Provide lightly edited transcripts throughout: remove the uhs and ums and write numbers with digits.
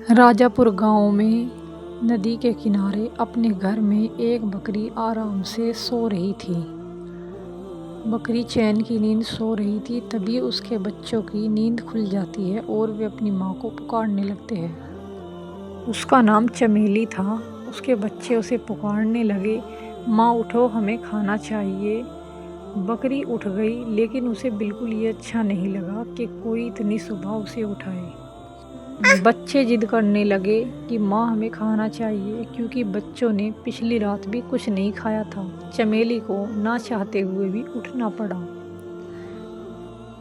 राजापुर गांव में नदी के किनारे अपने घर में एक बकरी आराम से सो रही थी। बकरी चैन की नींद सो रही थी। तभी उसके बच्चों की नींद खुल जाती है और वे अपनी माँ को पुकारने लगते हैं। उसका नाम चमेली था। उसके बच्चे उसे पुकारने लगे, माँ उठो, हमें खाना चाहिए। बकरी उठ गई, लेकिन उसे बिल्कुल ये अच्छा नहीं लगा कि कोई इतनी सुबह उसे उठाए। बच्चे जिद करने लगे कि माँ हमें खाना चाहिए, क्योंकि बच्चों ने पिछली रात भी कुछ नहीं खाया था। चमेली को ना चाहते हुए भी उठना पड़ा।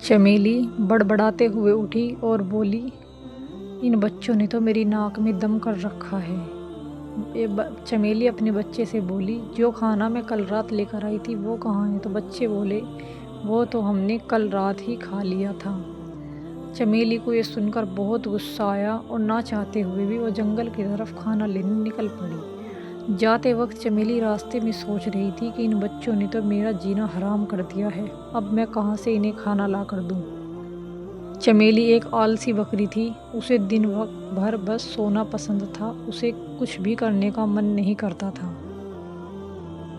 चमेली बड़बड़ाते हुए उठी और बोली, इन बच्चों ने तो मेरी नाक में दम कर रखा है। चमेली अपने बच्चे से बोली, जो खाना मैं कल रात लेकर आई थी वो कहाँ है? तो बच्चे बोले, वो तो हमने कल रात ही खा लिया था। चमेली को ये सुनकर बहुत गुस्सा आया और ना चाहते हुए भी वो जंगल की तरफ खाना लेने निकल पड़ी। जाते वक्त चमेली रास्ते में सोच रही थी कि इन बच्चों ने तो मेरा जीना हराम कर दिया है, अब मैं कहाँ से इन्हें खाना ला कर दूँ। चमेली एक आलसी बकरी थी। उसे दिन भर बस सोना पसंद था। उसे कुछ भी करने का मन नहीं करता था।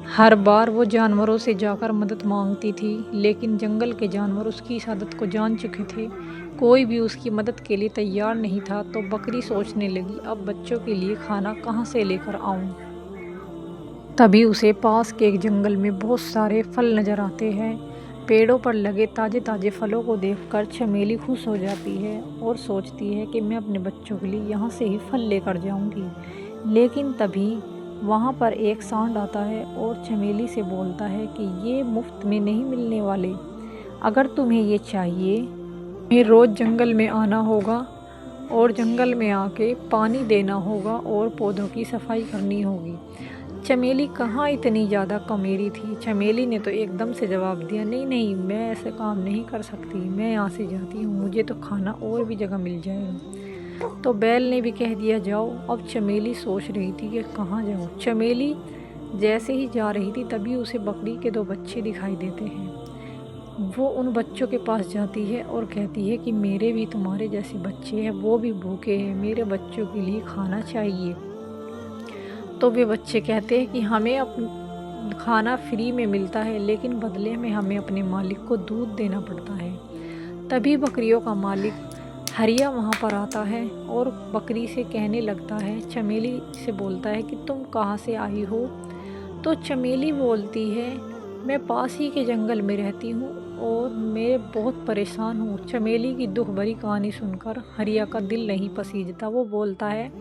हर बार वो जानवरों से जाकर मदद मांगती थी, लेकिन जंगल के जानवर उसकी इस आदत को जान चुके थे। कोई भी उसकी मदद के लिए तैयार नहीं था। तो बकरी सोचने लगी, अब बच्चों के लिए खाना कहाँ से लेकर आऊं। तभी उसे पास के एक जंगल में बहुत सारे फल नजर आते हैं। पेड़ों पर लगे ताजे ताजे फलों को देखकर चमेली खुश हो जाती है और सोचती है कि मैं अपने बच्चों के लिए यहाँ से ही फल लेकर जाऊंगी। लेकिन तभी वहाँ पर एक सांड आता है और चमेली से बोलता है कि ये मुफ्त में नहीं मिलने वाले। अगर तुम्हें ये चाहिए, तुम्हें रोज़ जंगल में आना होगा और जंगल में आके पानी देना होगा और पौधों की सफाई करनी होगी। चमेली कहाँ इतनी ज़्यादा कमेरी थी। चमेली ने तो एकदम से जवाब दिया, नहीं नहीं, मैं ऐसे काम नहीं कर सकती, मैं यहाँ से जाती हूँ, मुझे तो खाना और भी जगह मिल जाएगा। तो बैल ने भी कह दिया, जाओ। अब चमेली सोच रही थी कि कहाँ जाऊँ। चमेली जैसे ही जा रही थी, तभी उसे बकरी के 2 बच्चे दिखाई देते हैं। वो उन बच्चों के पास जाती है और कहती है कि मेरे भी तुम्हारे जैसे बच्चे हैं, वो भी भूखे हैं, मेरे बच्चों के लिए खाना चाहिए। तो वे बच्चे कहते हैं कि हमें खाना फ्री में मिलता है, लेकिन बदले में हमें अपने मालिक को दूध देना पड़ता है। तभी बकरियों का मालिक हरिया वहाँ पर आता है और बकरी से कहने लगता है, चमेली से बोलता है कि तुम कहाँ से आई हो? तो चमेली बोलती है, मैं पास ही के जंगल में रहती हूँ और मैं बहुत परेशान हूँ। चमेली की दुख भरी कहानी सुनकर हरिया का दिल नहीं पसीजता। वो बोलता है,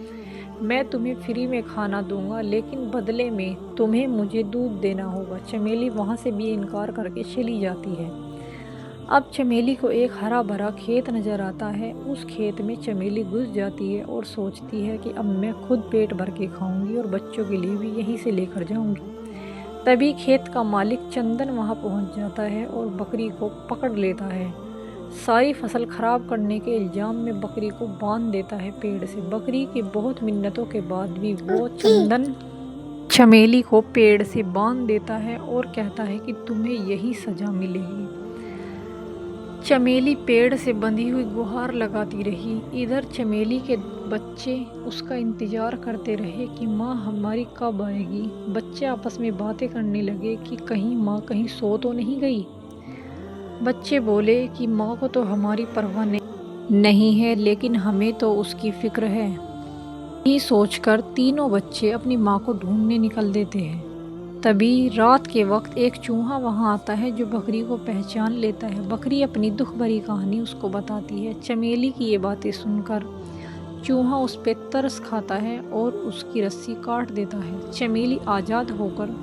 मैं तुम्हें फ्री में खाना दूंगा, लेकिन बदले में तुम्हें मुझे दूध देना होगा। चमेली वहाँ से भी इनकार करके चली जाती है। अब चमेली को एक हरा भरा खेत नज़र आता है। उस खेत में चमेली घुस जाती है और सोचती है कि अब मैं खुद पेट भर के खाऊंगी और बच्चों के लिए भी यहीं से लेकर जाऊंगी। तभी खेत का मालिक चंदन वहां पहुंच जाता है और बकरी को पकड़ लेता है। सारी फसल खराब करने के इल्ज़ाम में बकरी को बांध देता है पेड़ से। बकरी की बहुत मिन्नतों के बाद भी वो चंदन चमेली को पेड़ से बांध देता है और कहता है कि तुम्हें यही सज़ा मिलेगी। चमेली पेड़ से बंधी हुई गुहार लगाती रही। इधर चमेली के बच्चे उसका इंतजार करते रहे कि माँ हमारी कब आएगी। बच्चे आपस में बातें करने लगे कि कहीं माँ कहीं सो तो नहीं गई। बच्चे बोले कि माँ को तो हमारी परवाह नहीं है, लेकिन हमें तो उसकी फिक्र है। यही सोचकर तीनों बच्चे अपनी माँ को ढूंढने निकल देते हैं। तभी रात के वक्त एक चूहा वहां आता है जो बकरी को पहचान लेता है। बकरी अपनी दुख भरी कहानी उसको बताती है। चमेली की ये बातें सुनकर चूहा उस पर तरस खाता है और उसकी रस्सी काट देता है। चमेली आज़ाद होकर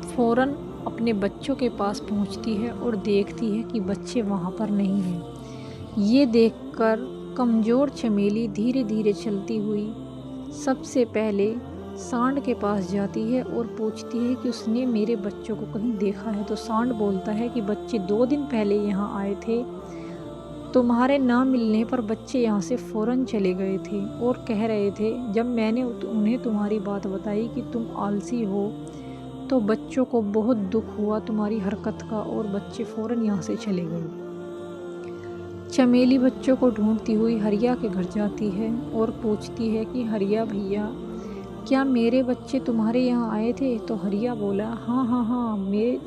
फौरन अपने बच्चों के पास पहुंचती है और देखती है कि बच्चे वहां पर नहीं हैं। ये देखकर कमज़ोर चमेली धीरे धीरे चलती हुई सबसे पहले सांड के पास जाती है और पूछती है कि उसने मेरे बच्चों को कहीं देखा है। तो सांड बोलता है कि बच्चे 2 दिन पहले यहाँ आए थे, तुम्हारे ना मिलने पर बच्चे यहाँ से फ़ौरन चले गए थे और कह रहे थे, जब मैंने उन्हें तुम्हारी बात बताई कि तुम आलसी हो, तो बच्चों को बहुत दुख हुआ तुम्हारी हरकत का और बच्चे फ़ौरन यहाँ से चले गए। चमेली बच्चों को ढूंढती हुई हरिया के घर जाती है और पूछती है कि हरिया भैया, क्या मेरे बच्चे तुम्हारे यहाँ आए थे? तो हरिया बोला, हाँ हाँ हाँ,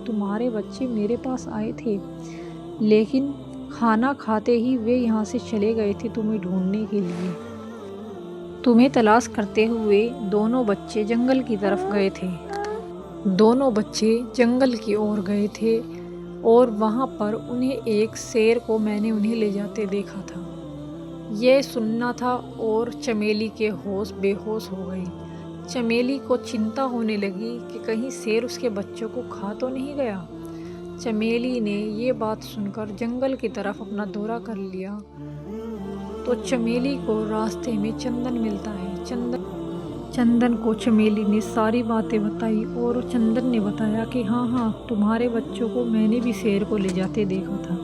तुम्हारे बच्चे मेरे पास आए थे, लेकिन खाना खाते ही वे यहाँ से चले गए थे तुम्हें ढूंढने के लिए। तुम्हें तलाश करते हुए दोनों बच्चे जंगल की तरफ गए थे। दोनों बच्चे जंगल की ओर गए थे और वहाँ पर उन्हें एक शेर को मैंने उन्हें ले जाते देखा था। यह सुनना था और चमेली के होश बेहोश हो गए। चमेली को चिंता होने लगी कि कहीं शेर उसके बच्चों को खा तो नहीं गया। चमेली ने ये बात सुनकर जंगल की तरफ अपना दौरा कर लिया। तो चमेली को रास्ते में चंदन मिलता है। चंदन को चमेली ने सारी बातें बताई और चंदन ने बताया कि हाँ हाँ, तुम्हारे बच्चों को मैंने भी शेर को ले जाते देखा था।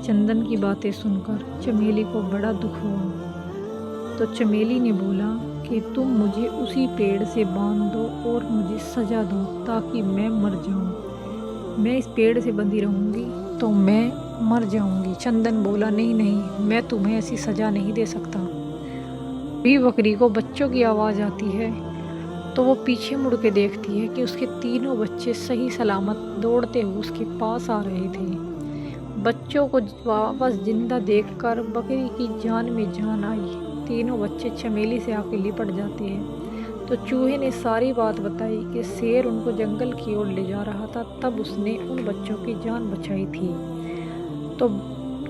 चंदन की बातें सुनकर चमेली को बड़ा दुख हुआ। तो चमेली ने बोला कि तुम मुझे उसी पेड़ से बांध दो और मुझे सजा दो ताकि मैं मर जाऊं। मैं इस पेड़ से बंधी रहूंगी तो मैं मर जाऊंगी। चंदन बोला, नहीं नहीं, मैं तुम्हें ऐसी सज़ा नहीं दे सकता। भी बकरी को बच्चों की आवाज़ आती है तो वो पीछे मुड़ के देखती है कि उसके तीनों बच्चे सही सलामत दौड़ते हुए उसके पास आ रहे थे। बच्चों को वापस जिंदा देखकर बकरी की जान में जान आई। तीनों बच्चे चमेली से आके लिपट जाते हैं। तो चूहे ने सारी बात बताई कि शेर उनको जंगल की ओर ले जा रहा था, तब उसने उन बच्चों की जान बचाई थी। तो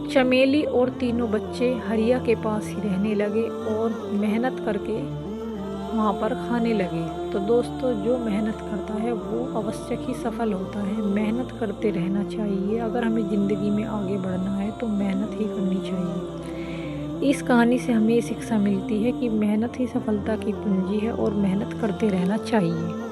चमेली और तीनों बच्चे हरिया के पास ही रहने लगे और मेहनत करके वहाँ पर खाने लगे। तो दोस्तों, जो मेहनत करता है वो अवश्य ही सफल होता है। मेहनत करते रहना चाहिए। अगर हमें ज़िंदगी में आगे बढ़ना है तो मेहनत ही करनी चाहिए। इस कहानी से हमें ये शिक्षा मिलती है कि मेहनत ही सफलता की कुंजी है और मेहनत करते रहना चाहिए।